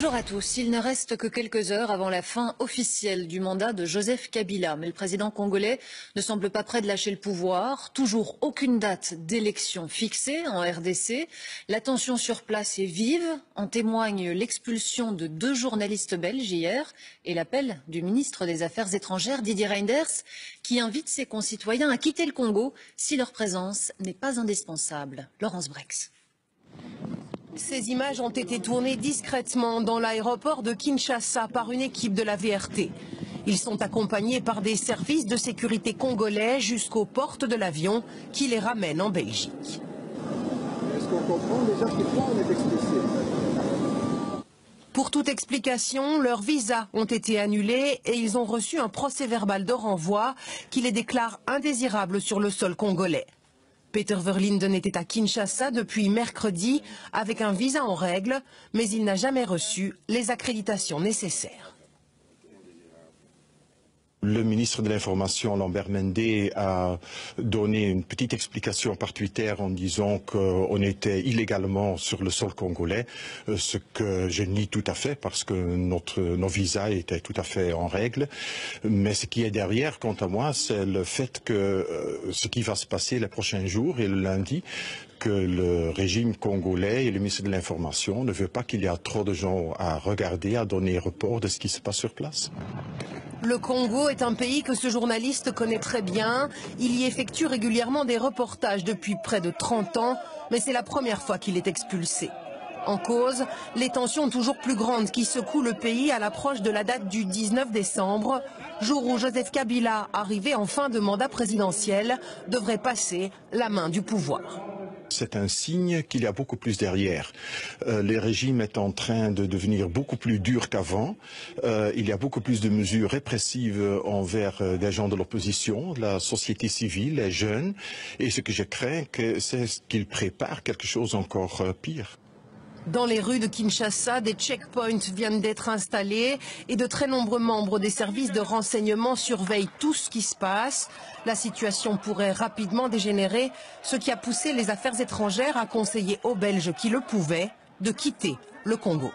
Bonjour à tous. Il ne reste que quelques heures avant la fin officielle du mandat de Joseph Kabila. Mais le président congolais ne semble pas prêt de lâcher le pouvoir. Toujours aucune date d'élection fixée en RDC. La tension sur place est vive. En témoigne l'expulsion de 2 journalistes belges hier et l'appel du ministre des Affaires étrangères, Didier Reynders, qui invite ses concitoyens à quitter le Congo si leur présence n'est pas indispensable. Laurence Brex. Ces images ont été tournées discrètement dans l'aéroport de Kinshasa par une équipe de la VRT. Ils sont accompagnés par des services de sécurité congolais jusqu'aux portes de l'avion qui les ramène en Belgique. Est-ce qu'on comprend déjà pourquoi on est expulsé ? Pour toute explication, leurs visas ont été annulés et ils ont reçu un procès-verbal de renvoi qui les déclare indésirables sur le sol congolais. Peter Verlinden était à Kinshasa depuis mercredi avec un visa en règle, mais il n'a jamais reçu les accréditations nécessaires. Le ministre de l'Information, Lambert Mende, a donné une petite explication par Twitter en disant qu'on était illégalement sur le sol congolais, ce que je nie tout à fait parce que nos visas étaient tout à fait en règle. Mais ce qui est derrière, quant à moi, c'est le fait que ce qui va se passer les prochains jours et le lundi, que le régime congolais et le ministre de l'Information ne veut pas qu'il y ait trop de gens à regarder, à donner rapport de ce qui se passe sur place. Le Congo est un pays que ce journaliste connaît très bien. Il y effectue régulièrement des reportages depuis près de 30 ans, mais c'est la première fois qu'il est expulsé. En cause, les tensions toujours plus grandes qui secouent le pays à l'approche de la date du 19 décembre, jour où Joseph Kabila, arrivé en fin de mandat présidentiel, devrait passer la main du pouvoir. C'est un signe qu'il y a beaucoup plus derrière. Le régime est en train de devenir beaucoup plus dur qu'avant. Il y a beaucoup plus de mesures répressives envers des gens de l'opposition, de la société civile, les jeunes. Et ce que je crains, c'est qu'il prépare quelque chose encore pire. Dans les rues de Kinshasa, des checkpoints viennent d'être installés et de très nombreux membres des services de renseignement surveillent tout ce qui se passe. La situation pourrait rapidement dégénérer, ce qui a poussé les affaires étrangères à conseiller aux Belges qui le pouvaient de quitter le Congo.